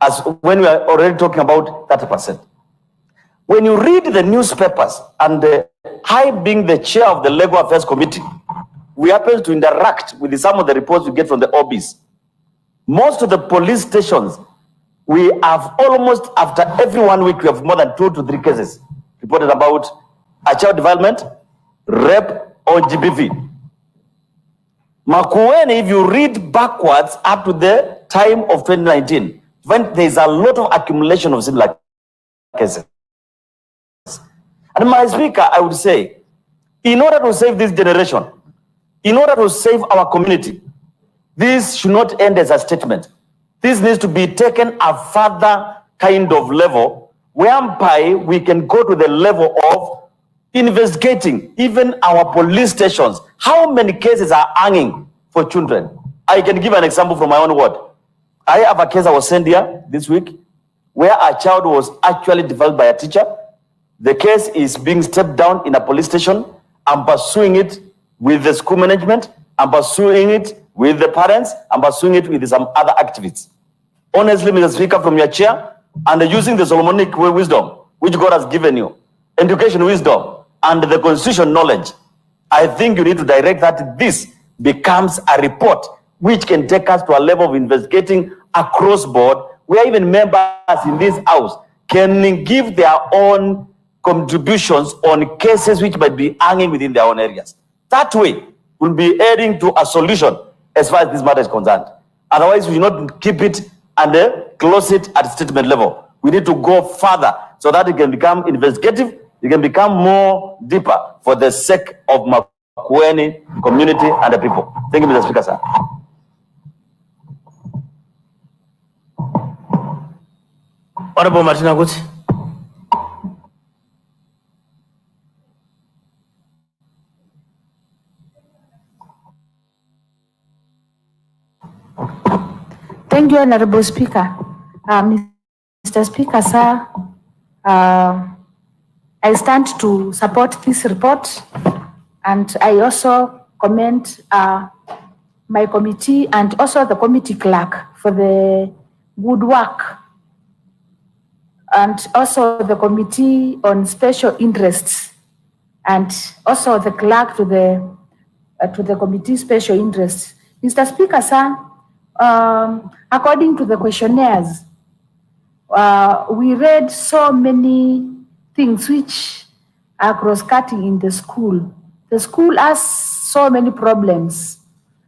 as when we are already talking about 30%. When you read the newspapers, and I being the chair of the Legal Affairs Committee, we happen to interact with some of the reports we get from the OBs. Most of the police stations, we have almost, after every 1 week, we have more than 2 to 3 cases reported about a child development, rape, or GBV. Makueni, if you read backwards up to the time of 2019, when there is a lot of accumulation of similar cases. And my speaker, I would say, in order to save this generation, in order to save our community, this should not end as a statement. This needs to be taken a further kind of level, whereby we can go to the level of investigating even our police stations. How many cases are hanging for children? I can give an example from my own ward. I have a case I was sent here this week where a child was actually developed by a teacher. The case is being stepped down in a police station. I'm pursuing it with the school management. I'm pursuing it with the parents. I'm pursuing it with some other activists. Honestly, Mr. Speaker, from your chair, and using the Solomonic wisdom which God has given you, education wisdom, and the constitution knowledge, I think you need to direct that this becomes a report which can take us to a level of investigating across board, where even members in this house can give their own contributions on cases which might be hanging within their own areas. That way, we'll be adding to a solution as far as this matter is concerned. Otherwise, we will not keep it and close it at statement level. We need to go further so that it can become investigative, it can become more deeper for the sake of Makueni community and the people. Thank you, Mr. Speaker, sir. Honorable Martina Guti. Thank you, Honorable Speaker. Mr. Speaker, sir, I stand to support this report, and I also commend my committee and also the committee clerk for the good work, and also the committee on special interests, and also the clerk to the committee special interests. Mr. Speaker, sir, according to the questionnaires, we read so many things which are cross-cutting in the school. The school has so many problems,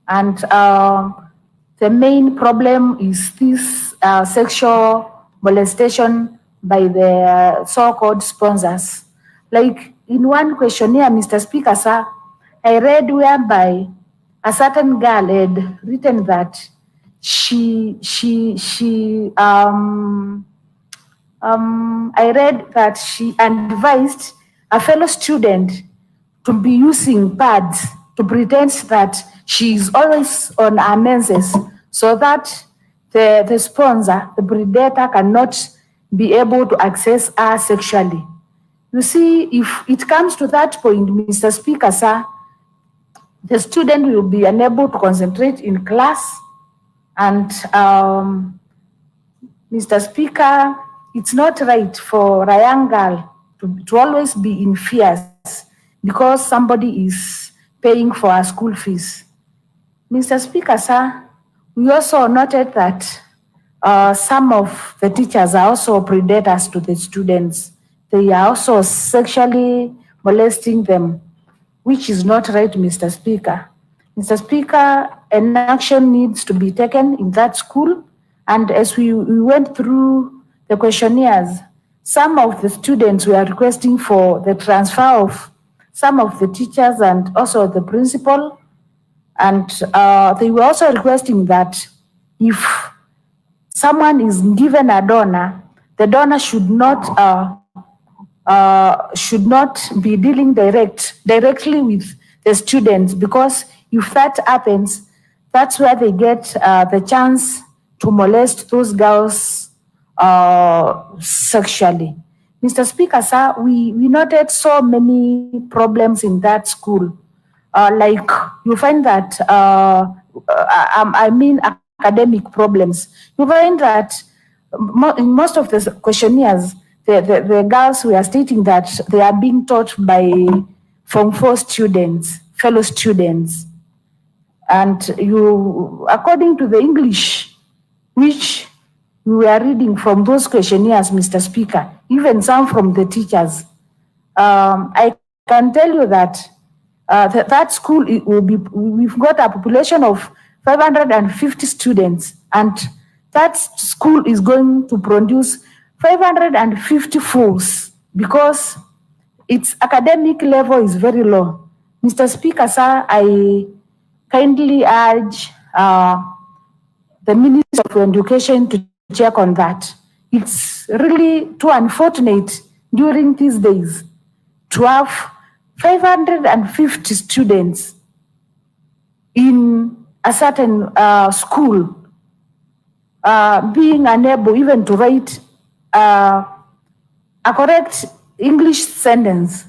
and the main problem is this sexual molestation by the so-called sponsors. Like in one questionnaire, Mr. Speaker, sir, I read whereby a certain girl had written that I read that she advised a fellow student to be using pads to pretend that she is always on her menses, so that the sponsor, the predator, cannot be able to access her sexually. You see, if it comes to that point, Mr. Speaker, sir, the student will be unable to concentrate in class. And Mr. Speaker, it's not right for a young girl to always be in fears because somebody is paying for her school fees. Mr. Speaker, sir, we also noted that some of the teachers are also predators to the students. They are also sexually molesting them, which is not right, Mr. Speaker. Mr. Speaker, an action needs to be taken in that school. And as we went through the questionnaires, some of the students were requesting for the transfer of some of the teachers and also the principal. And they were also requesting that if someone is given a donor, the donor should not be dealing directly with the students, because if that happens, that's where they get the chance to molest those girls sexually. Mr. Speaker, sir, we noted so many problems in that school. Like you find that, academic problems. You find that in most of the questionnaires, the girls were stating that they are being taught by Form 4 students, fellow students. And you, according to the English, which we were reading from those questionnaires, Mr. Speaker, even some from the teachers, I can tell you that that school will be, we've got a population of 550 students, and that school is going to produce 550 fools because its academic level is very low. Mr. Speaker, sir, I kindly urge the Minister of Education to check on that. It's really too unfortunate during these days to have 550 students in a certain school being unable even to write a correct English sentence.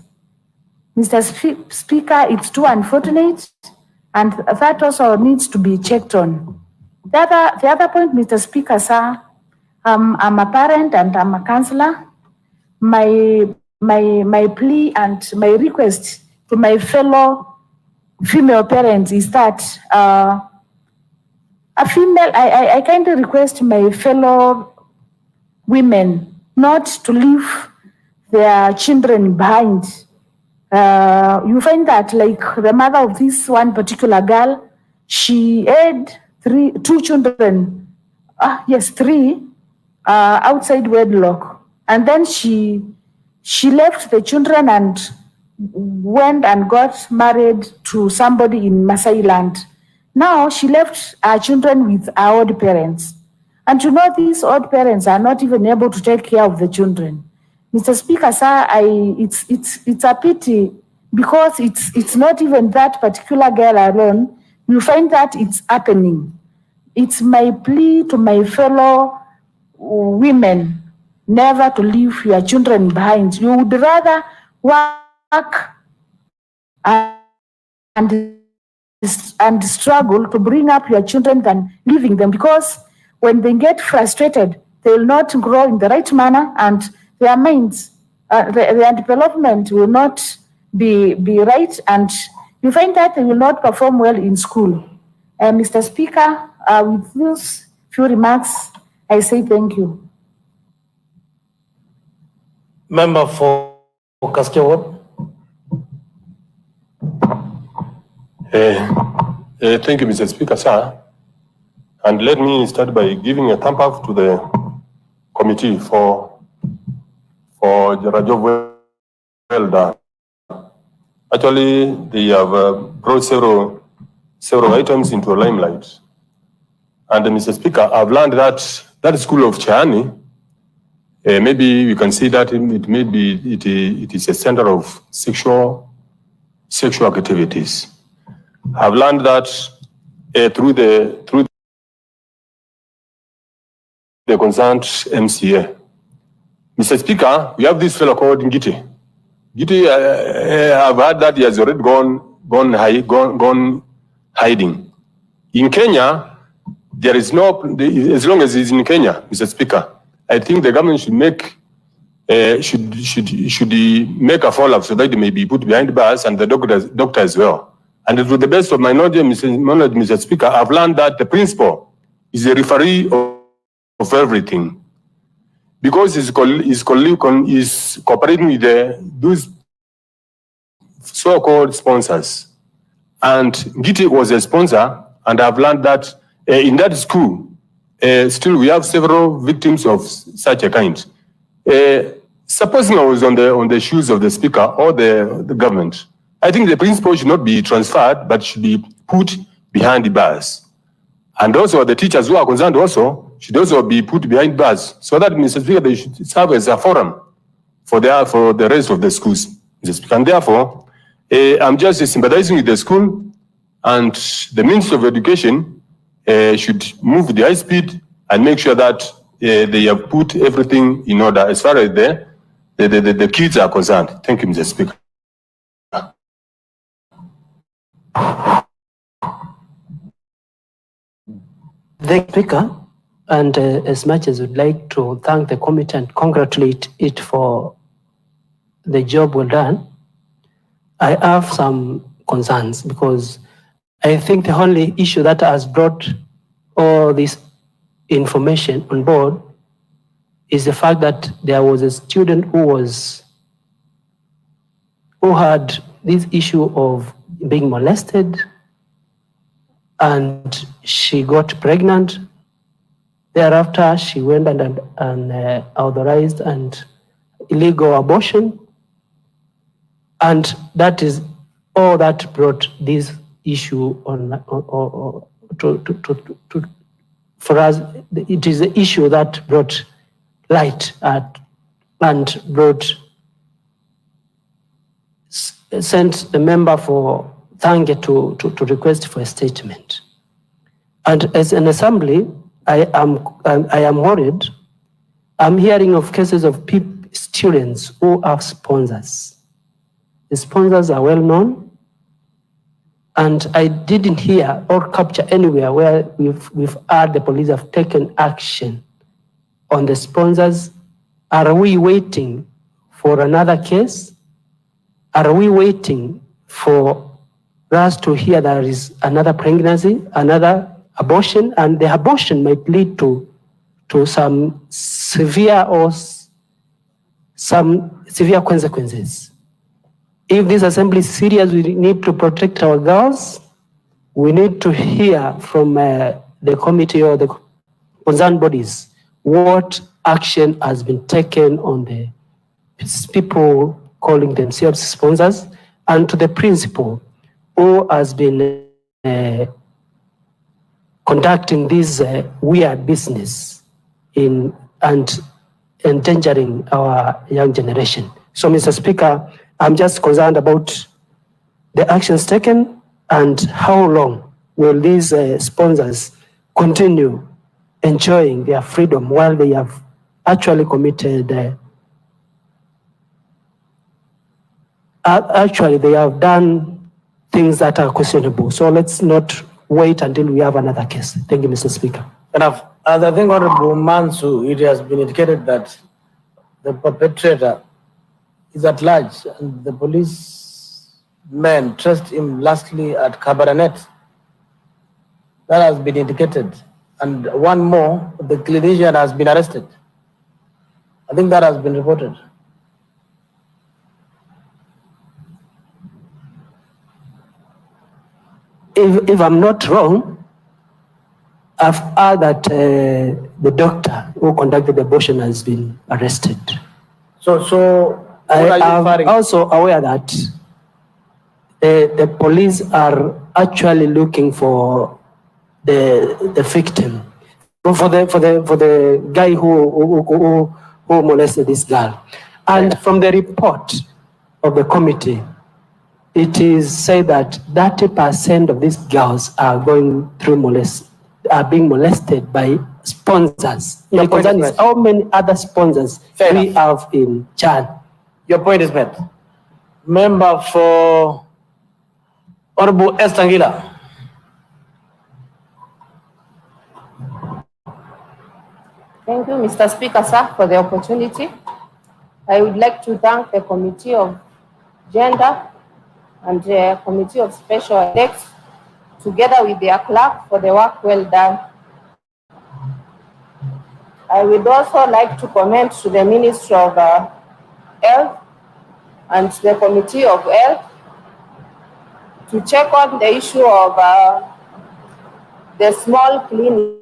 Mr. Speaker, it's too unfortunate, and that also needs to be checked on. The other point, Mr. Speaker, sir, I'm a parent and I'm a counselor. My plea and my request to my fellow female parents is that I kindly request my fellow women not to leave their children behind. You find that, like the mother of this one particular girl, she had two children, three, outside wedlock, and then she left the children and went and got married to somebody in Masai land. Now she left her children with her old parents, and you know these old parents are not even able to take care of the children. Mr. Speaker, sir, it's a pity because it's not even that particular girl alone. You find that it's happening. It's my plea to my fellow women never to leave your children behind. You would rather work and struggle to bring up your children than leaving them, because when they get frustrated, they will not grow in the right manner, and their minds, their development will not be right, and you find that they will not perform well in school. Mr. Speaker, with those few remarks, I say thank you. Member for Kaskewot. Thank you, Mr. Speaker, sir. And let me start by giving a thumb up to the committee for the job well done. Actually, they have brought several items into limelight. And Mr. Speaker, I've learned that that school of Kyaani, maybe we can say that it is a center of sexual activities. I've learned that through the concerned MCA. Mr. Speaker, we have this fellow called Ngiti. Ngiti, I've heard that he has already gone hiding. In Kenya, there is no, as long as he's in Kenya, Mr. Speaker, I think the government should make make a follow-up so that he may be put behind bars, and the doctor as well. And to the best of my knowledge, Mr. Speaker, I've learned that the principal is a referee of everything, because he's cooperating with those so-called sponsors. And Ngiti was a sponsor, and I've learned that in that school, still we have several victims of such a kind. Supposing I was on the shoes of the speaker or the government, I think the principal should not be transferred, but should be put behind the bars. And also the teachers who are concerned also should also be put behind bars, so that, Mr. Speaker, they should serve as a forum for the rest of the schools, Mr. Speaker. And therefore, I'm just sympathizing with the school, and the Ministry of Education should move the high speed and make sure that they have put everything in order as far as the kids are concerned. Thank you, Mr. Speaker. The Speaker, And as much as we'd like to thank the committee and congratulate it for the job well done, I have some concerns because I think the only issue that has brought all this information on board is the fact that there was a student who had this issue of being molested, and she got pregnant. Thereafter, she went and authorized an illegal abortion, and that is all that brought this issue on for us. It is the issue that brought light and brought sent the member for Thange to request for a statement. And as an assembly, I am worried. I'm hearing of cases of students who have sponsors. The sponsors are well known, and I didn't hear or capture anywhere where we've heard the police have taken action on the sponsors. Are we waiting for another case? Are we waiting for us to hear there is another pregnancy, another abortion, and the abortion might lead to some severe consequences? If this assembly is serious, we need to protect our girls. We need to hear from the committee or the concerned bodies what action has been taken on the people calling themselves sponsors, and to the principal who has been conducting this weird business and endangering our young generation. So, Mr. Speaker, I'm just concerned about the actions taken and how long will these sponsors continue enjoying their freedom while they have actually committed actually, they have done things that are questionable. So let's not wait until we have another case. Thank you, Mr. Speaker. Enough. As I think, Honorable Mansu, it has been indicated that the perpetrator is at large and the police men traced him lastly at Cabernet. That has been indicated. And one more, the clinician has been arrested. I think that has been reported. If I'm not wrong, I've heard that the doctor who conducted the abortion has been arrested. So I am also aware that the police are actually looking for the victim, for the guy who molested this girl, and from the report of the committee, it is said that 30% of these girls are being molested by sponsors. My concern is how many other sponsors we have in Kyaani. Your point is met. Member for Honorable Estangila. Thank you, Mr. Speaker, sir, for the opportunity. I would like to thank the Committee of Gender and the Committee of Special Elects, together with their clerk, for the work well done. I would also like to comment to the Ministry of Health and the Committee of Health to check on the issue of the small clinic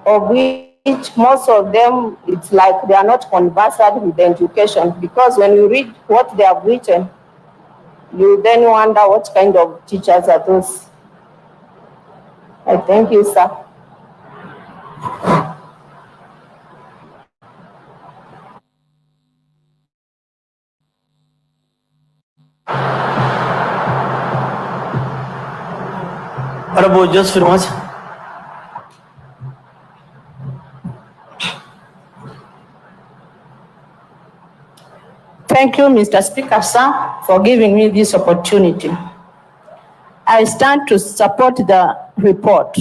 of which most of them, it's like they are not conversant with the education, because when you read what they have written, you then wonder what kind of teachers are those. I thank you, sir. Honorable Joseph Much. Thank you, Mr. Speaker, sir, for giving me this opportunity. I stand to support the report.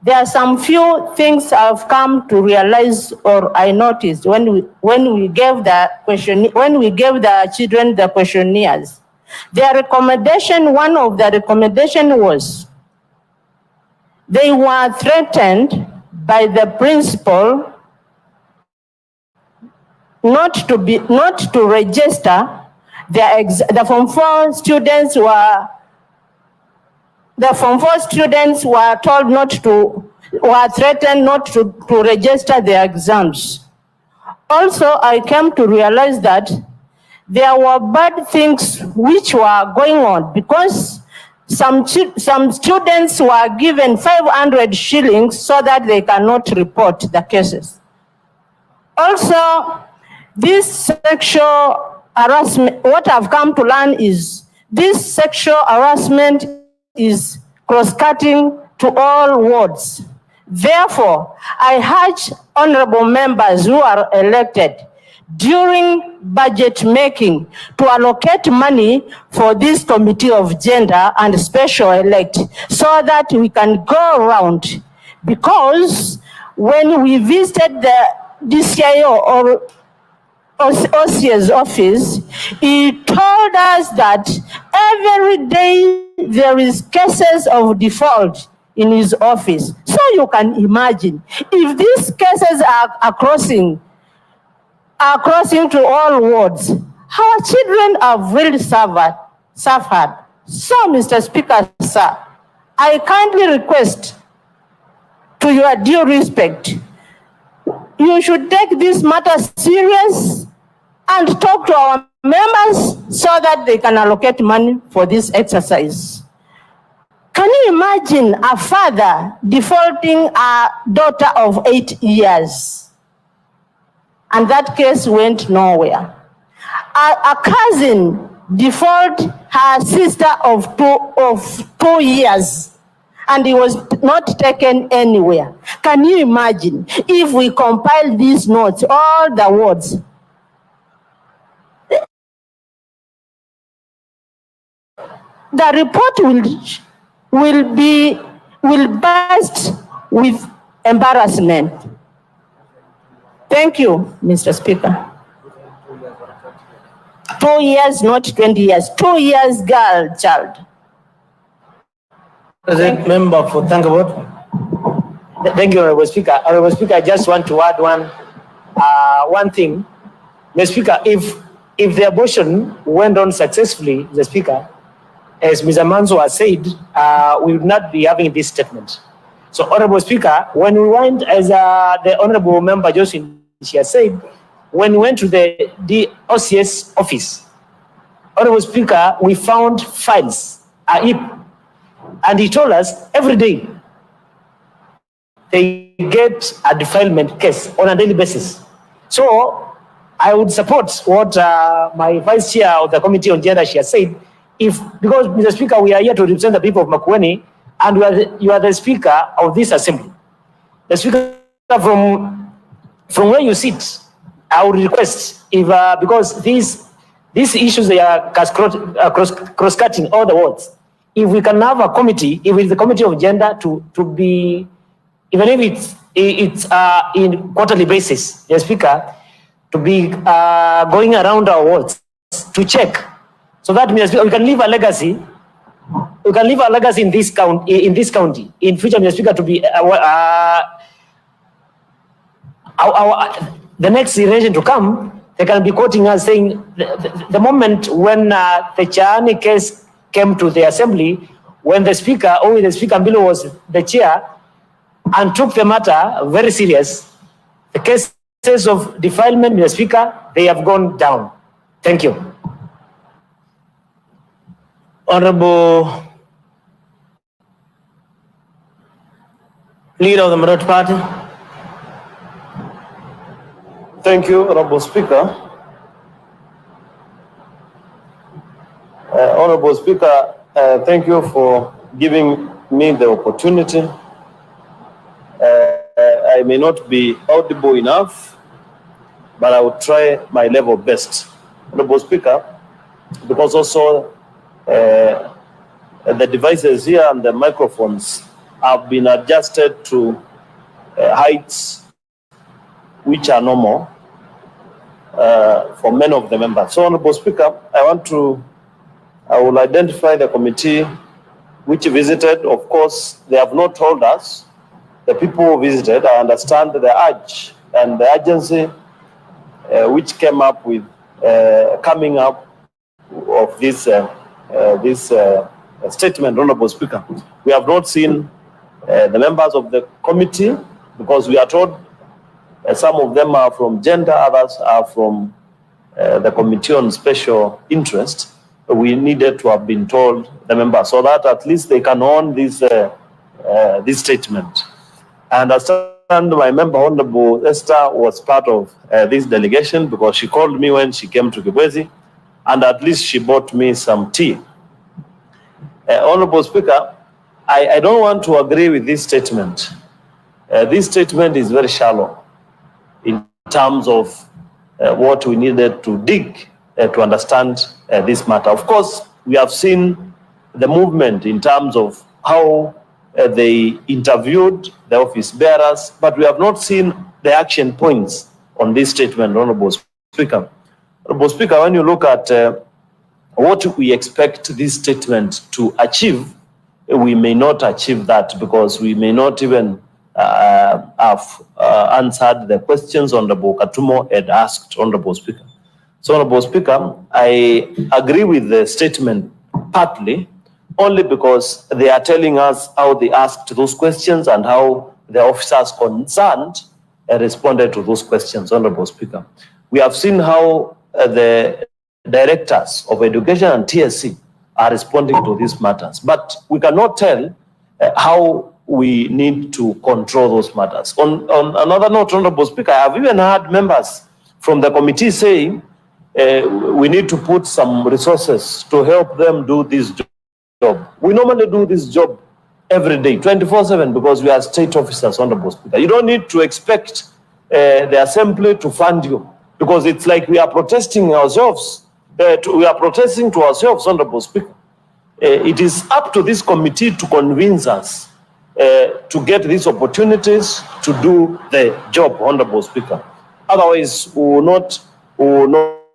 There are some few things I've come to realize or I noticed when we gave the children the questionnaires. Their recommendation, one of the recommendation was they were threatened by the principal not to register the Form 4 students were told were threatened not to register their exams. Also, I came to realize that there were bad things which were going on, because some students were given 500 shillings so that they cannot report the cases. Also, this sexual harassment, what I've come to learn is this sexual harassment is cross-cutting to all wards. Therefore, I urge honorable members who are elected during budget making to allocate money for this committee of gender and special elect so that we can go around. Because when we visited the DCIO or OCA's office, he told us that every day there is cases of default in his office. So you can imagine, if these cases are crossing to all wards, our children have really suffered. So, Mr. Speaker, sir, I kindly request, to your due respect, you should take this matter serious and talk to our members so that they can allocate money for this exercise. Can you imagine a father defaulting a daughter of 8 years? And that case went nowhere. A cousin default her sister of two years, and he was not taken anywhere. Can you imagine if we compile these notes, all the words? The report will burst with embarrassment. Thank you, Mr. Speaker. 2 years, not 20 years. 2 years, girl, child. President member for Tangabot. Thank you, Honorable Speaker. Honorable Speaker, I just want to add one thing. Mr. Speaker, if the abortion went on successfully, the Speaker, as Mr. Manzo has said, we would not be having this statement. So, Honorable Speaker, when we went, as the Honorable Member Joseph, she has said, when we went to the OCS office, Honorable Speaker, we found files, a heap, and he told us every day they get a defilement case on a daily basis. So I would support what my Vice Chair of the Committee on Gender, she has said, because, Mr. Speaker, we are here to represent the people of Makueni, and you are the Speaker of this Assembly. The Speaker, from where you sit, I would request, because these issues, they are cross-cutting all the wards. If we can have a committee, if it's the Committee of Gender to be, even if it's in quarterly basis, the Speaker, to be going around our wards to check, so that means we can leave a legacy. We can leave a legacy in this county. In future, Mr. Speaker, to be the next generation to come, they can be quoting us saying the moment when the Kyaani case came to the Assembly, when the speaker, only the speaker Mbilo was the chair, and took the matter very serious, the cases of defilement, Mr. Speaker, they have gone down. Thank you. Honorable Leader of the Majority Party. Thank you, Honorable Speaker. Honorable Speaker, thank you for giving me the opportunity. I may not be audible enough, but I will try my level best. Honorable Speaker, because also the devices here and the microphones have been adjusted to heights which are normal for many of the members. So, Honorable Speaker, I will identify the committee which visited. Of course, they have not told us. The people who visited, I understand the urge and the urgency which came up with coming up of this statement, Honorable Speaker. We have not seen the members of the committee because we are told some of them are from gender, others are from the Committee on Special Interest. We needed to have been told the members so that at least they can own this statement. I understand my member, Honorable Esther, was part of this delegation because she called me when she came to Kibwezi, and at least she bought me some tea. Honorable Speaker, I don't want to agree with this statement. This statement is very shallow in terms of what we needed to dig to understand this matter. Of course, we have seen the movement in terms of how they interviewed the office bearers, but we have not seen the action points on this statement, Honorable Speaker. Honorable Speaker, when you look at what we expect this statement to achieve, we may not achieve that because we may not even have answered the questions Honorable Katumo had asked, Honorable Speaker. So, Honorable Speaker, I agree with the statement partly, only because they are telling us how they asked those questions and how the officers concerned responded to those questions, Honorable Speaker. We have seen how the directors of education and TSC are responding to these matters, but we cannot tell how we need to control those matters. On another note, Honorable Speaker, I have even heard members from the committee saying we need to put some resources to help them do this job. We normally do this job every day, 24/7, because we are state officers, Honorable Speaker. You don't need to expect the assembly to fund you, because it's like we are protesting ourselves. We are protesting to ourselves, Honorable Speaker. It is up to this committee to convince us to get these opportunities to do the job, Honorable Speaker. Otherwise, we will not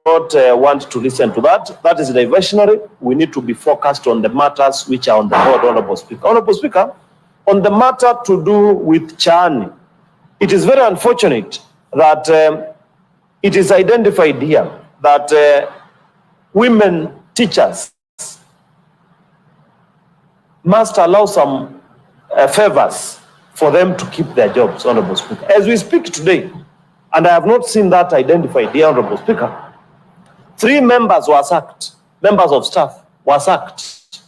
want to listen to that. That is diversionary. We need to be focused on the matters which are on the board, Honorable Speaker. Honorable Speaker, on the matter to do with Kyaani, it is very unfortunate that it is identified here that women teachers must allow some favors for them to keep their jobs, Honorable Speaker. As we speak today, and I have not seen that identified here, Honorable Speaker, 3 members were sacked, members of staff were sacked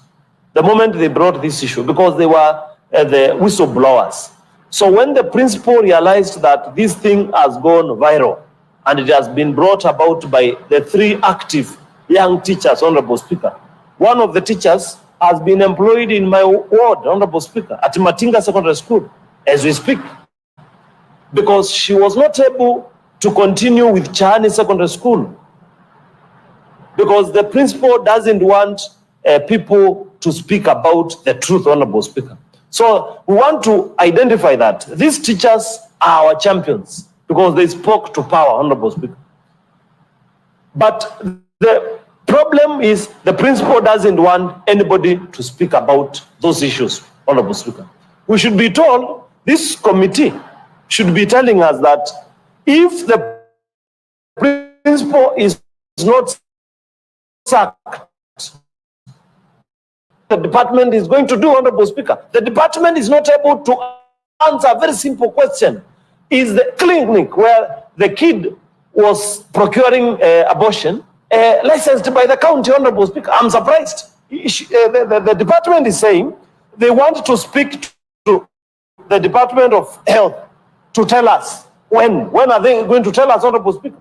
the moment they brought this issue because they were the whistleblowers. So when the principal realized that this thing has gone viral and it has been brought about by the 3 active young teachers, Honorable Speaker, one of the teachers has been employed in my ward, Honorable Speaker, at Matinga Secondary School as we speak, because she was not able to continue with Kyaani Secondary School because the principal doesn't want people to speak about the truth, Honorable Speaker. So we want to identify that these teachers are our champions because they spoke to power, Honorable Speaker. But the problem is the principal doesn't want anybody to speak about those issues, Honorable Speaker. We should be told, this committee should be telling us that if the principal is not sacked, the department is going to do, Honorable Speaker. The department is not able to answer a very simple question. Is the clinic where the kid was procuring abortion licensed by the county, Honorable Speaker? I'm surprised. The department is saying they want to speak to the Department of Health to tell us when are they going to tell us, Honorable Speaker?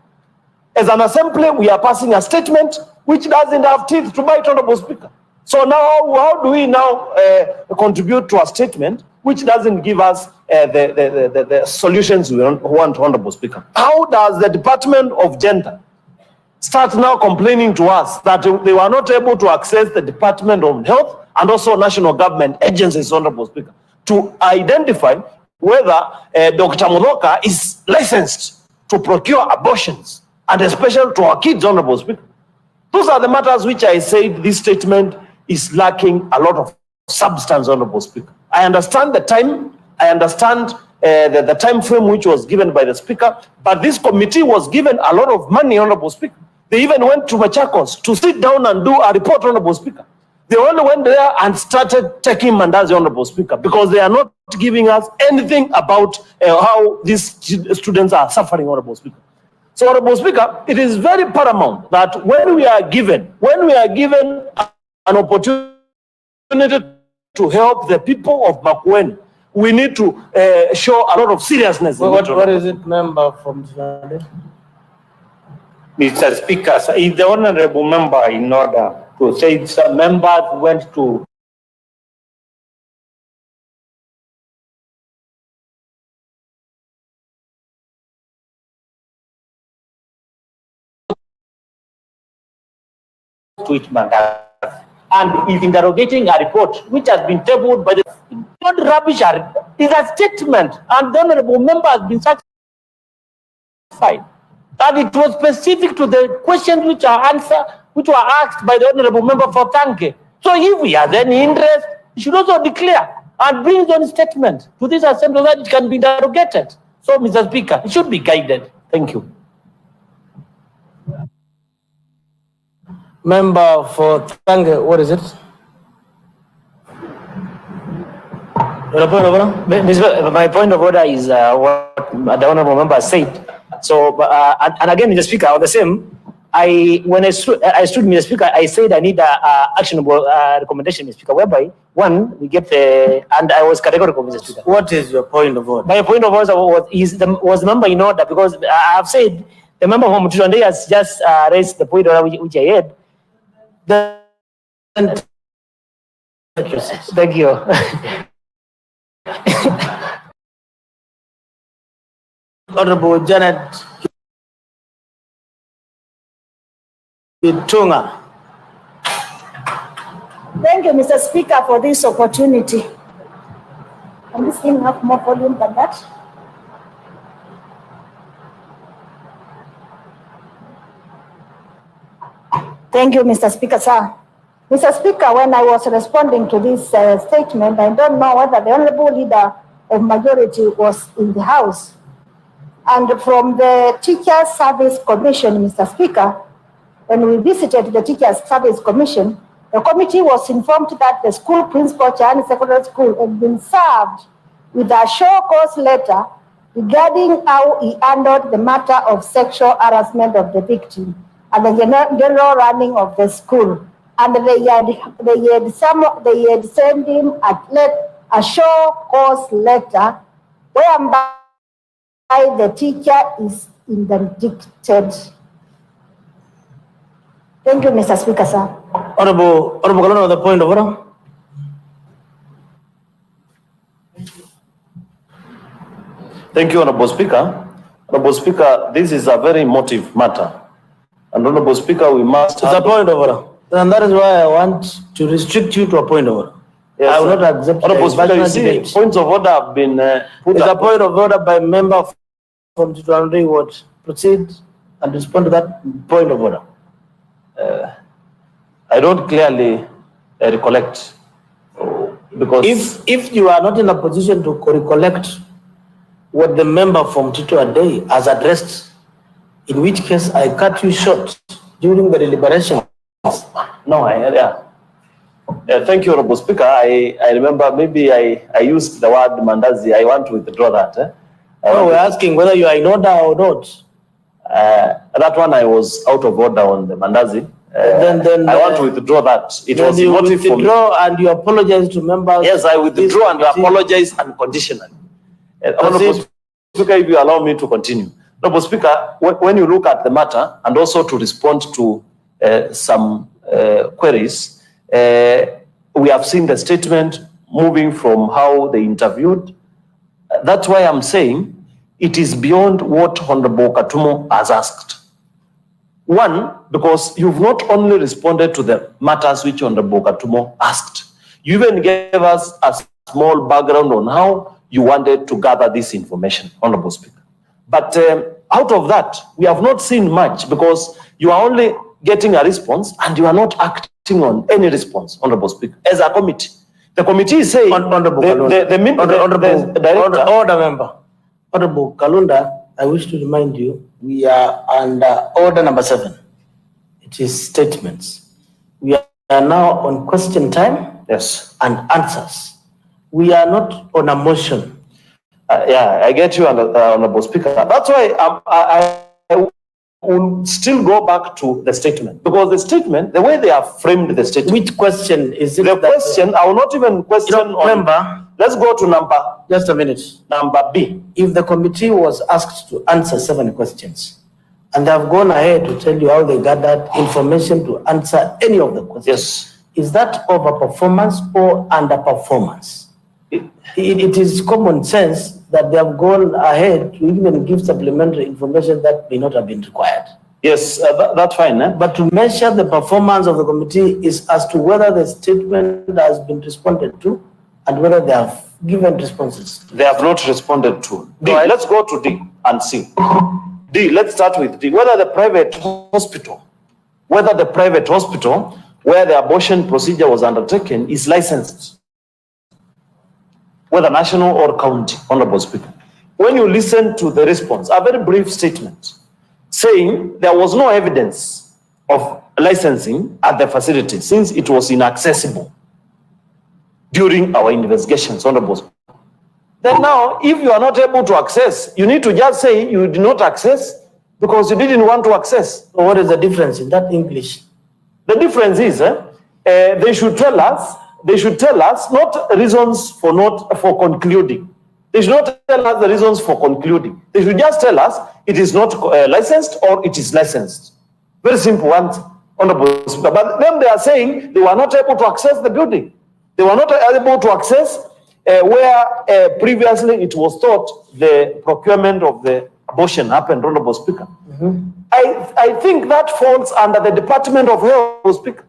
As an assembly, we are passing a statement which doesn't have teeth to bite, Honorable Speaker. So now, how do we now contribute to a statement which doesn't give us the solutions we want, Honorable Speaker? How does the Department of Gender start now complaining to us that they were not able to access the Department of Health and also national government agencies, Honorable Speaker, to identify whether Dr. Mudoka is licensed to procure abortions, and especially to our kids, Honorable Speaker? Those are the matters which I said this statement is lacking a lot of substance, Honorable Speaker. I understand the time, I understand the time frame which was given by the Speaker, but this committee was given a lot of money, Honorable Speaker. They even went to Machakos to sit down and do a report, Honorable Speaker. They only went there and started taking mandazi, Honorable Speaker, because they are not giving us anything about how these students are suffering, Honorable Speaker. So, Honorable Speaker, it is very paramount that when we are given an opportunity to help the people of Makueni, we need to show a lot of seriousness. What is it, member from Kyaani? Mr. Speaker, if the honorable member, in order to say some members went to each mandate and is interrogating a report which has been tabled by the not rubbish, is a statement, and the honorable member has been satisfied. And it was specific to the questions which were asked by the honorable member for Tanke. So if we have any interest, he should also declare and bring his own statement to this assembly that it can be interrogated. So, Mr. Speaker, it should be guided. Thank you. Member for Tange, what is it? My point of order is what the honorable member said. So, and again, Mr. Speaker, on the same, when I stood, Mr. Speaker, I said I need a actionable recommendation, Mr. Speaker, whereby one, we get the, and I was categorical, Mr. Speaker. What is your point of order? My point of order was the member in order, because I have said the member from Mututande has just raised the point of order which I had. Thank you. Honorable Janet Bitunga. Thank you, Mr. Speaker, for this opportunity. Can this thing have more volume than that? Thank you, Mr. Speaker, sir. Mr. Speaker, when I was responding to this statement, I don't know whether the Honorable Leader of Majority was in the House. And from the Teachers Service Commission, Mr. Speaker, when we visited the Teachers Service Commission, the committee was informed that the school principal, Kyaani Secondary School, had been served with a show cause letter regarding how he handled the matter of sexual harassment of the victim and the general running of the school. And they had sent him a show cause letter whereby the teacher is interdicted. Thank you, Mr. Speaker, sir. Honorable Kalona, the point of order. Thank you, Honorable Speaker. Honorable Speaker, this is a very emotive matter. And Honorable Speaker, we must It's a point of order. And that is why I want to restrict you to a point of order. Yes, I will not accept Honorable Speaker, you see, debate. points of order have been put It's a up. point of order by member from Titwanri. What? Proceed and respond to that point of order. I don't clearly recollect because If you are not in a position to recollect what the member from Tito Ade has addressed, in which case I cut you short during the deliberations. no, Thank you, Honorable Speaker. I remember maybe I used the word mandazi. I want to withdraw that. We're asking whether you are in order or not. That one I was out of order on the mandazi. Then I want to withdraw that. It was you emotive for me. withdraw and you apologize to members. Yes, I withdraw and apologize unconditionally. Honorable Speaker, if you allow me to continue. Honorable Speaker, when you look at the matter and also to respond to some queries, we have seen the statement moving from how they interviewed. That's why I'm saying it is beyond what Honorable Katumo has asked. One, because you've not only responded to the matters which Honorable Katumo asked, you even gave us a small background on how you wanted to gather this information, Honorable Speaker. But out of that, we have not seen much because you are only getting a response and you are not acting on any response, Honorable Speaker, as a committee. The committee is saying, Honorable Kalunda, I wish to remind you, we are under order number 7. It is statements. We are now on question time. Yes. And answers. We are not on a motion. Yeah, I get you, Honorable Speaker. That's why I will still go back to the statement. Because the statement, the way they have framed the statement. Which question is it? The question, I will not even question. Remember, let's go to number. Just a minute. Number B. If the committee was asked to answer 7 questions, and they have gone ahead to tell you how they gathered information to answer any of the questions. Yes. Is that overperformance or underperformance? It is common sense that they have gone ahead to even give supplementary information that may not have been required. Yes, that's fine. But to measure the performance of the committee is as to whether the statement has been responded to and whether they have given responses. They have not responded to. D, let's go to D and C. D, let's start with D. Whether the private hospital where the abortion procedure was undertaken is licensed, whether national or county, Honorable Speaker. When you listen to the response, a very brief statement saying there was no evidence of licensing at the facility since it was inaccessible during our investigations, Honorable Speaker. Then now, if you are not able to access, you need to just say you did not access because you didn't want to access. So what is the difference in that English? The difference is they should tell us not reasons for concluding. They should not tell us the reasons for concluding. They should just tell us it is not licensed or it is licensed. Very simple answer, Honorable Speaker. But then they are saying they were not able to access the building. They were not able to access where previously it was thought the procurement of the abortion happened, Honorable Speaker. Mm-hmm. I think that falls under the Department of Health, Speaker.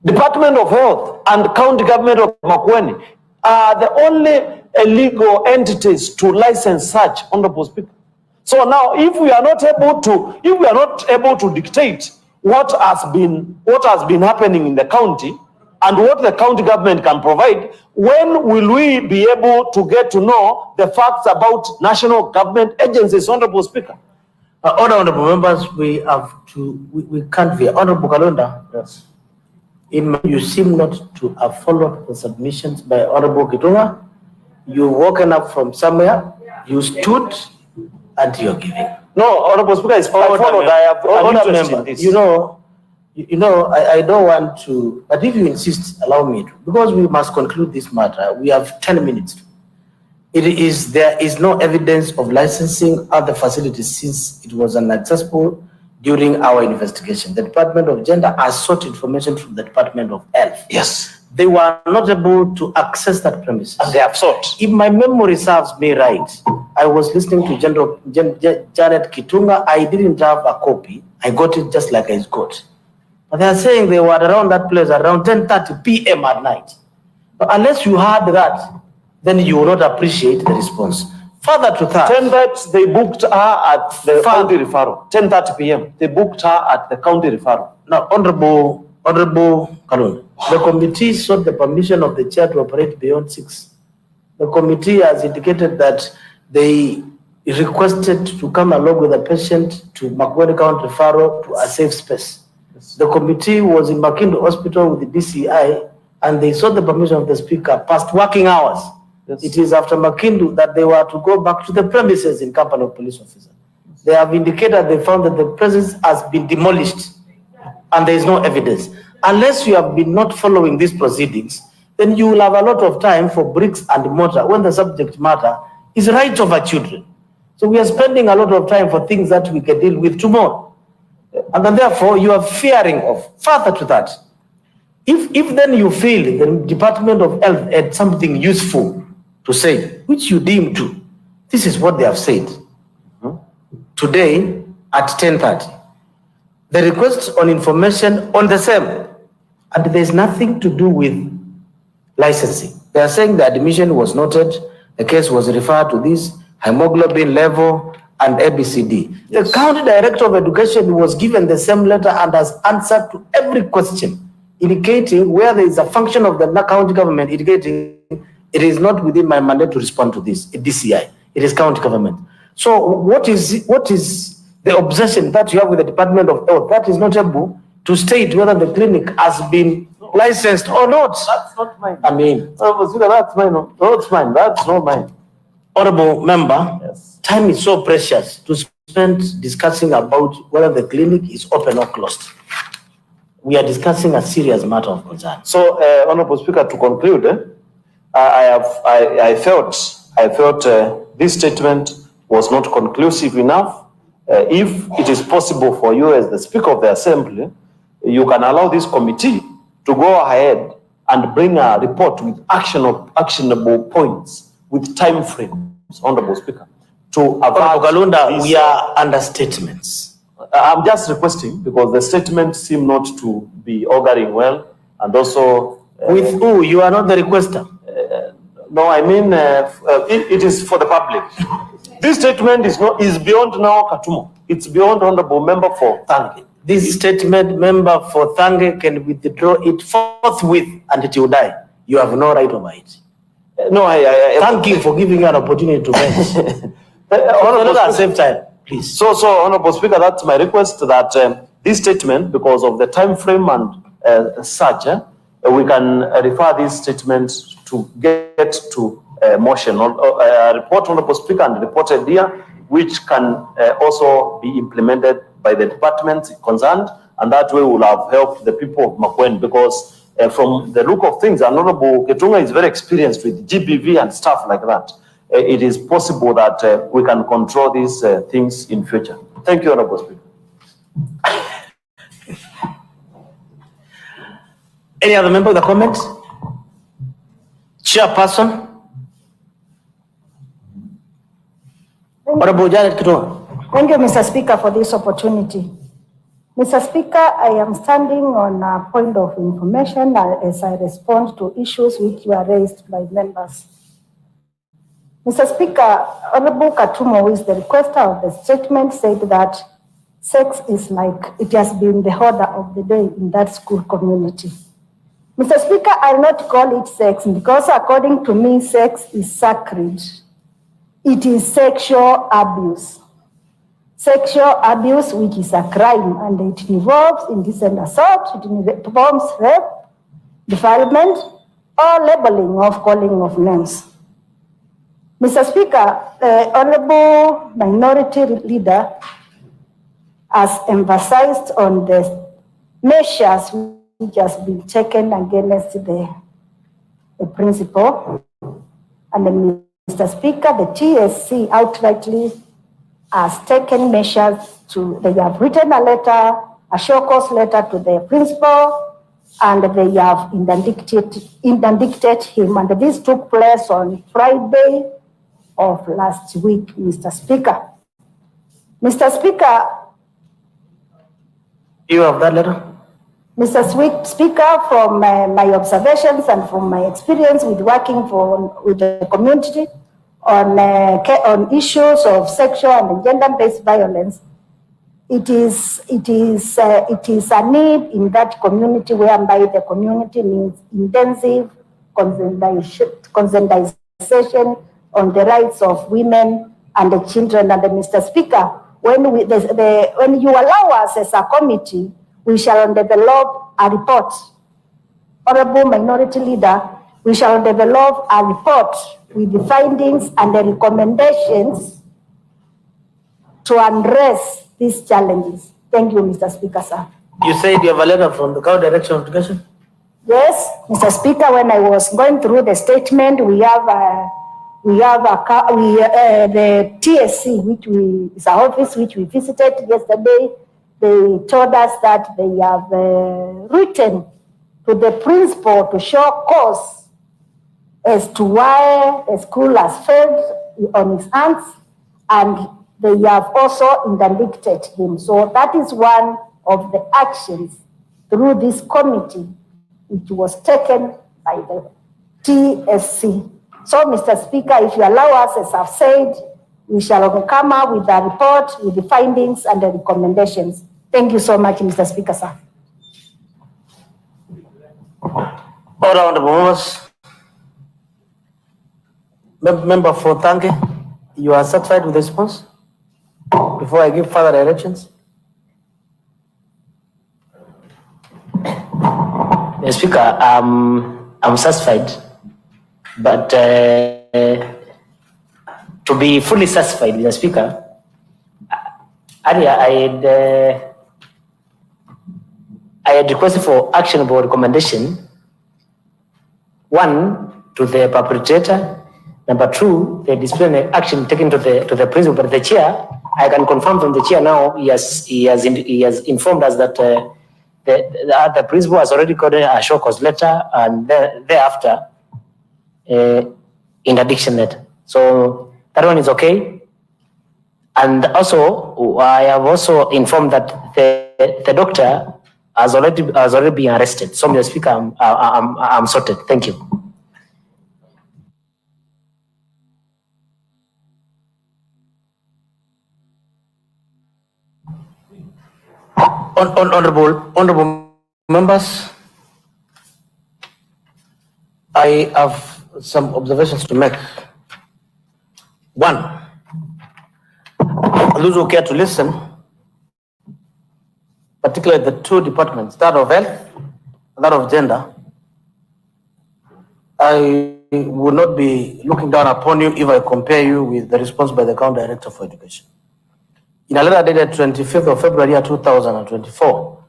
Department of Health and County Government of Makueni are the only legal entities to license such, Honorable Speaker. So now, if we are not able to dictate what has been happening in the county and what the county government can provide, when will we be able to get to know the facts about national government agencies, Honorable Speaker? Honorable members, we can't be. Honorable Kalunda, yes. You seem not to have followed the submissions by Honorable Kitunga. You've woken up from somewhere, you stood, and you're giving. No, Honorable Speaker, I followed. I have an interest in this. I don't want to, but if you insist, allow me to, because we must conclude this matter. We have 10 minutes. There is no evidence of licensing other facilities since it was inaccessible during our investigation. The Department of Gender has sought information from the Department of Health. Yes. They were not able to access that premises. And they have sought. If my memory serves me right, I was listening to Janet Kitunga. I didn't have a copy. I got it just like I got. But they are saying they were around that place around 10:30 p.m. at night. But unless you heard that, then you will not appreciate the response. Further to that, 10:30 they booked her at the county referral. 10:30 p.m. they booked her at the county referral. Now, Honorable Kalunda, the committee sought the permission of the chair to operate beyond 6. The committee has indicated that they requested to come along with the patient to Makueni County referral to a safe space. The committee was in Makueni Hospital with the DCI, and they sought the permission of the speaker past working hours. Yes. It is after Makueni that they were to go back to the premises in company of police officer. They have indicated they found that the premises has been demolished and there is no evidence. Unless you have been not following these proceedings, then you will have a lot of time for bricks and mortar when the subject matter is right of our children. So we are spending a lot of time for things that we can deal with tomorrow. And then therefore you are fearing of further to that. If then you feel the Department of Health had something useful to say, which you deem to, this is what they have said. Today at 10:30, the request on information on the same, and there's nothing to do with licensing. They are saying the admission was noted, the case was referred to this, hemoglobin level, and ABCD. Yes. The county director of education was given the same letter and has answered to every question, indicating where there is a function of the county government, indicating it is not within my mandate to respond to this, DCI, it is county government. So what is the obsession that you have with the Department of Health that is not able to state whether the clinic has been licensed or not? That's not mine. I mean, that's mine. No, it's mine. That's not mine. Honorable member, Yes. time is so precious to spend discussing about whether the clinic is open or closed. We are discussing a serious matter of concern. So, Honorable Speaker, to conclude, I felt this statement was not conclusive enough. If it is possible for you as the Speaker of the Assembly, you can allow this committee to go ahead and bring a report with actionable points, with time frames, Honorable Speaker, to Honorable Kalunda, we are under statements. I'm just requesting because the statement seem not to be auguring well, and also with who? You are not the requester. No, I mean it is for the public. This statement is beyond now Katumo. It's beyond Honorable Member for Thange. This statement, Member for Thange, can withdraw it forthwith and it will die. You have no right over it. No, thank you for giving me an opportunity to vent. Honorable at the same time, please. So, Honorable Speaker, that's my request that this statement, because of the time frame and such, we can refer this statement to get to motion, a report, Honorable Speaker, and reported here, which can also be implemented by the department concerned, and that way will have helped the people of Makueni, because from the look of things, Honorable Ketunga is very experienced with GBV and stuff like that. It is possible that we can control these things in future. Thank you, Honorable Speaker. Any other member with a comment? Chairperson? Honorable Janet Ketunga. Thank you, Mr. Speaker, for this opportunity. Mr. Speaker, I am standing on a point of information as I respond to issues which were raised by members. Mr. Speaker, Honorable Katumo, who is the requester of the statement, said that sex is like, it has been the order of the day in that school community. Mr. Speaker, I'll not call it sex because according to me, sex is sacred. It is sexual abuse. Sexual abuse, which is a crime, and it involves indecent assault, it involves rape, defilement, or labeling of calling of names. Mr. Speaker, the Honorable Minority Leader has emphasized on the measures which has been taken against the principal. And Mr. Speaker, the TSC outrightly has taken measures they have written a letter, a show cause letter to the principal, and they have interdicted him. And this took place on Friday of last week, Mr. Speaker. Mr. Speaker. You have that letter? Mr. Speaker, from my observations and from my experience with working with the community on issues of sexual and gender-based violence, it is a need in that community whereby the community needs intensive conscientization on the rights of women and the children. And Mr. Speaker, when you allow us as a committee, we shall develop a report. Honorable Minority Leader, we shall develop a report with the findings and the recommendations to address these challenges. Thank you, Mr. Speaker, sir. You said you have a letter from the County Director of Education? Yes, Mr. Speaker, when I was going through the statement, the TSC, which is our office, which we visited yesterday. They told us that they have written to the principal to show cause as to why the school has failed on his hands, and they have also interdicted him. So that is one of the actions through this committee which was taken by the TSC. So, Mr. Speaker, if you allow us, as I've said, we shall come up with a report with the findings and the recommendations. Thank you so much, Mr. Speaker, sir. All honorable members. Member for Thanke, you are satisfied with the response? Before I give further directions. Mr. Speaker, I'm satisfied, but to be fully satisfied, Mr. Speaker, earlier I had requested for actionable recommendation. One, to the perpetrator. Number two, the disciplinary action taken to the principal. But the chair, I can confirm from the chair now, he has informed us that the principal has already got a show cause letter, and thereafter interdiction letter. So that one is okay. And also, I have also informed that the doctor has already been arrested. So, Mr. Speaker, I'm sorted. Thank you. Honorable members, I have some observations to make. One, those who care to listen, particularly the two departments, that of health and that of gender, I will not be looking down upon you if I compare you with the response by the County Director for Education. In a letter dated 25th of February 2024,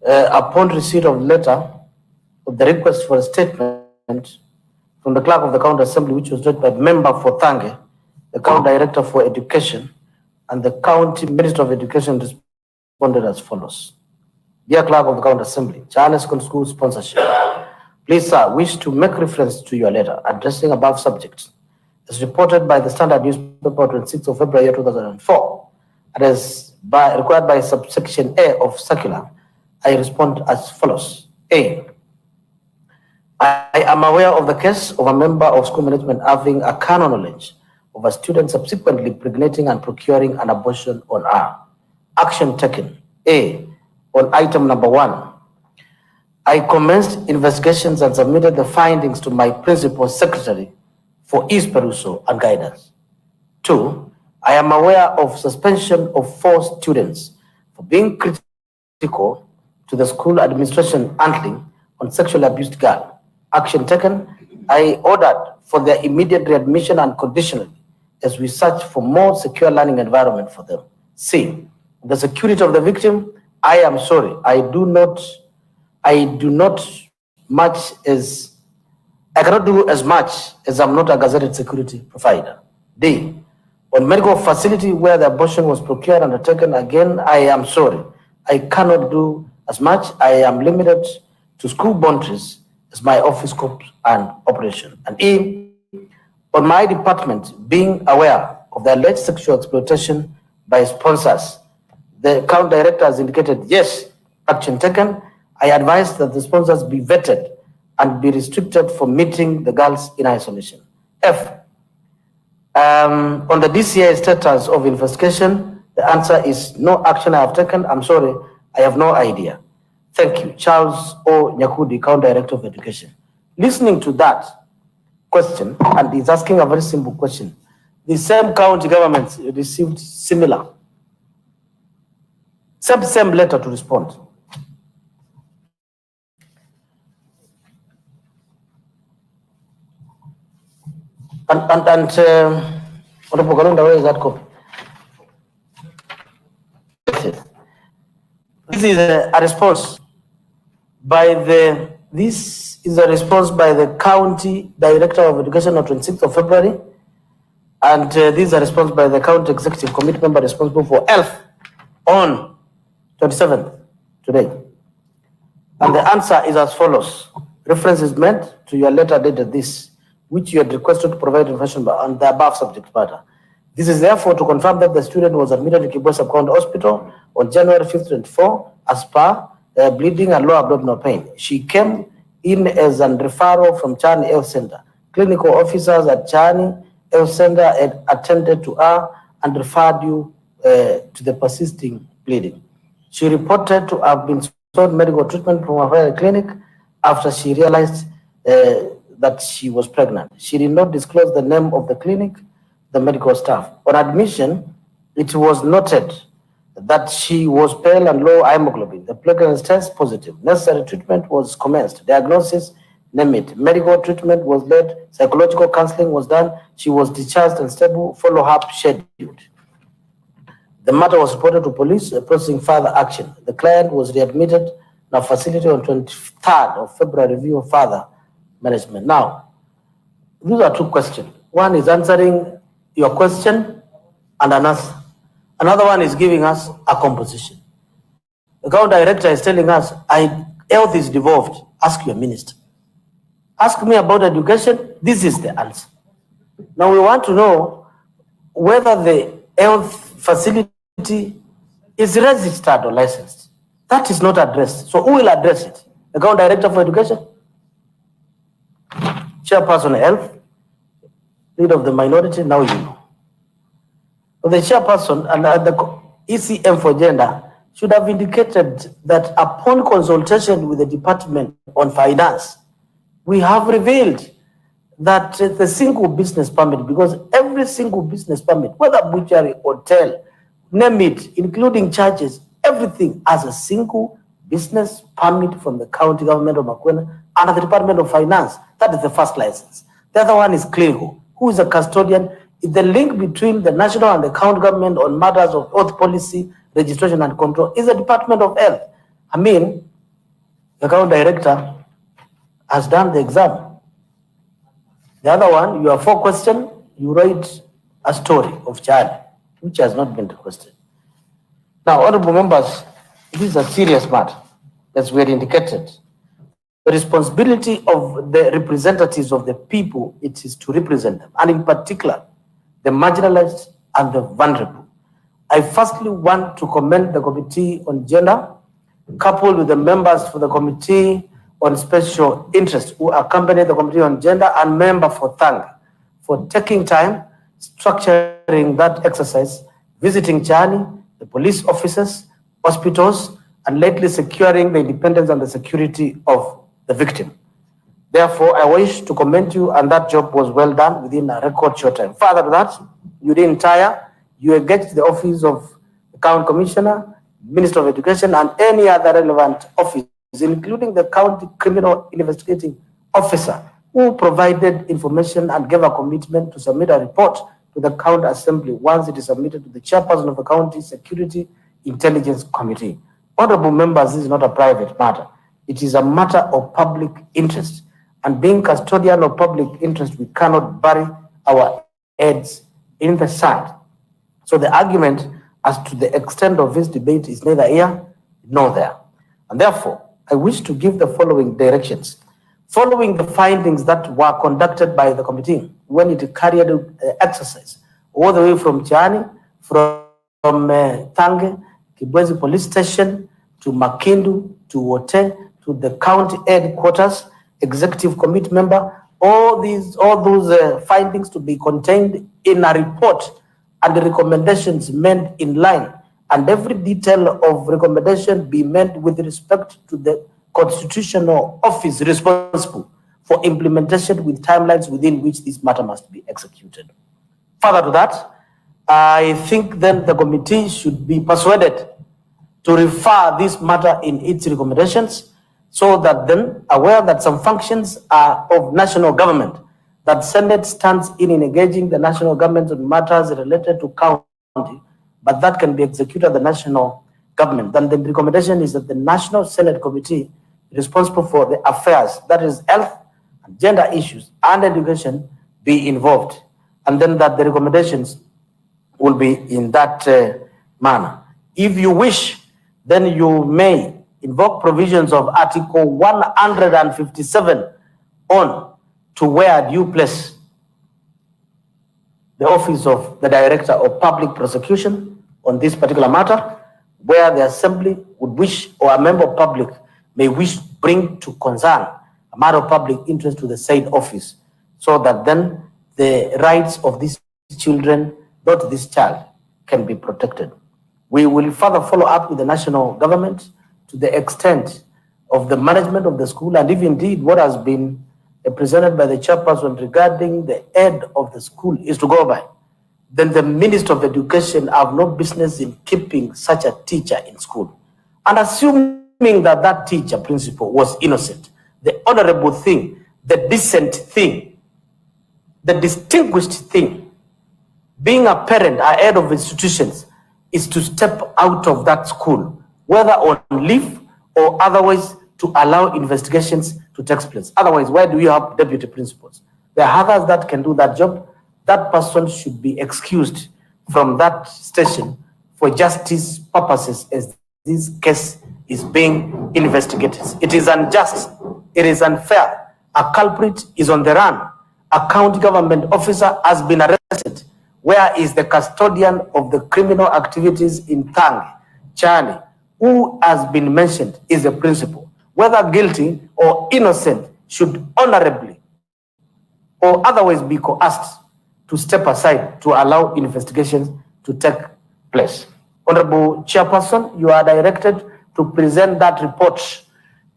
upon receipt of the letter of the request for a statement from the Clerk of the County Assembly, which was read by Member for Thange, the County Director for Education, and the County Minister of Education responded as follows. Dear Clerk of the County Assembly, Kyaani Secondary School sponsorship. Please, sir, wish to make reference to your letter addressing above subjects as reported by the Standard newspaper 26th of February 2004. And as required by subsection A of circular, I respond as follows. A, I am aware of the case of a member of school management having a carnal knowledge of a student subsequently impregnating and procuring an abortion on her. Action taken. A, on item number 1, I commenced investigations and submitted the findings to my principal secretary for his perusal and guidance. 2, I am aware of suspension of 4 students for being critical to the school administration handling on sexually abused girl. Action taken. I ordered for their immediate readmission unconditionally as we search for more secure learning environment for them. C, the security of the victim. I am sorry. I cannot do as much as I'm not a gazetted security provider. D, on medical facility where the abortion was procured and undertaken, again, I am sorry. I cannot do as much. I am limited to school boundaries as my office scope and operation. And E, on my department being aware of the alleged sexual exploitation by sponsors, the County Director has indicated, yes, action taken. I advise that the sponsors be vetted and be restricted from meeting the girls in isolation. F, on the DCI status of investigation, the answer is no action I have taken. I'm sorry, I have no idea. Thank you. Charles O. Nyakudi, County Director of Education. Listening to that question, and he's asking a very simple question. The same county government received similar, same letter to respond. Honorable Kalunda, where is that copy? This is a response by the County Director of Education on 26th of February, and this is a response by the County Executive Committee member responsible for health on 27th today. And the answer is as follows. Reference is meant to your letter dated this, which you had requested to provide information on the above subject matter. This is therefore to confirm that the student was admitted to Kibwe Sub-County Hospital on January 5th, 2024 as per bleeding and lower abdominal pain. She came in as a referral from Kyaani Health Center. Clinical officers at Kyaani Health Center had attended to her and referred you to the persisting bleeding. She reported to have been sought medical treatment from a private clinic after she realized that she was pregnant. She did not disclose the name of the clinic, the medical staff. On admission, it was noted that she was pale and low hemoglobin. The pregnancy test positive. Necessary treatment was commenced. Diagnosis, name it. Medical treatment was led. Psychological counseling was done. She was discharged and stable. Follow-up scheduled. The matter was reported to police, processing further action. The client was readmitted in a facility on 23rd of February. Review of further management. Now, these are two questions. One is answering your question and an answer. Another one is giving us a composition. The county director is telling us, health is devolved. Ask your minister. Ask me about education. This is the answer. Now we want to know whether the health facility is registered or licensed. That is not addressed. So who will address it? The county director for education? Chairperson health? Leader of the minority? Now you know. So the chairperson and the ECM for gender should have indicated that upon consultation with the Department on Finance, we have revealed that the single business permit, because every single business permit, whether butchery, hotel, name it, including charges, everything has a single business permit from the county government of Makueni under the Department of Finance. That is the first license. The other one is clinical. Who is a custodian? Is the link between the national and the county government on matters of health policy, registration and control is the Department of Health. I mean, the county director has done the exam. The other one, your 4 question, you write a story of Kyaani, which has not been requested. Now, honorable members, this is a serious matter, as we had indicated. The responsibility of the representatives of the people, it is to represent them, and in particular, the marginalized and the vulnerable. I firstly want to commend the Committee on Gender, coupled with the members for the Committee on Special Interest who accompanied the Committee on Gender and member for Thang for taking time, structuring that exercise, visiting Kyaani, the police officers, hospitals, and lately securing the independence and the security of the victim. Therefore, I wish to commend you, and that job was well done within a record short time. Further to that, you didn't tire. You engaged the office of the County Commissioner, Minister of Education, and any other relevant office, including the County Criminal Investigating Officer, who provided information and gave a commitment to submit a report to the County Assembly once it is submitted to the chairperson of the County Security Intelligence Committee. Honorable members, this is not a private matter. It is a matter of public interest. And being custodian of public interest, we cannot bury our heads in the sand. So the argument as to the extent of this debate is neither here nor there. And therefore, I wish to give the following directions. Following the findings that were conducted by the committee when it carried out exercise, all the way from Kyaani, from Tange, Kibwezi Police Station, to Makindu, to Wote, to the county headquarters, executive committee member, all those findings to be contained in a report and the recommendations made in line, and every detail of recommendation be made with respect to the constitutional office responsible for implementation with timelines within which this matter must be executed. Further to that, I think then the committee should be persuaded to refer this matter in its recommendations, so that then, aware that some functions are of national government that Senate stands in engaging the national government on matters related to county, but that can be executed at the national government. Then the recommendation is that the National Senate Committee responsible for the affairs, that is health and gender issues and education, be involved. And then that the recommendations will be in that manner. If you wish, then you may invoke provisions of Article 157 on to where you place the office of the Director of Public Prosecution on this particular matter, where the Assembly would wish, or a member of public may wish to bring to concern a matter of public interest to the said office, so that then the rights of these children, not this child, can be protected. We will further follow up with the national government to the extent of the management of the school, and if indeed what has been presented by the chairperson regarding the head of the school is to go by, then the Minister of Education have no business in keeping such a teacher in school. And assuming that that teacher principal was innocent, the honorable thing, the decent thing, the distinguished thing, being a parent, a head of institutions, is to step out of that school, whether on leave or otherwise, to allow investigations to take place. Otherwise, why do you have deputy principals? There are others that can do that job. That person should be excused from that station for justice purposes as this case is being investigated. It is unjust. It is unfair. A culprit is on the run. A county government officer has been arrested. Where is the custodian of the criminal activities in Kyaani, who has been mentioned is the principal? Whether guilty or innocent, should honorably or otherwise be coerced to step aside to allow investigations to take place. Honorable Chairperson, you are directed to present that report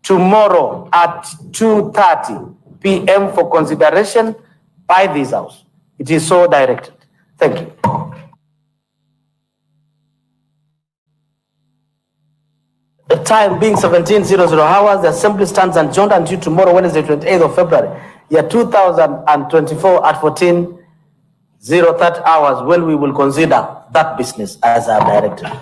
tomorrow at 2:30 p.m. for consideration by this House. It is so directed. Thank you. The time being 17:00 hours, the Assembly stands adjourned until tomorrow, Wednesday, 28th of February, year 2024 at 14:03 hours, when we will consider that business as our directive.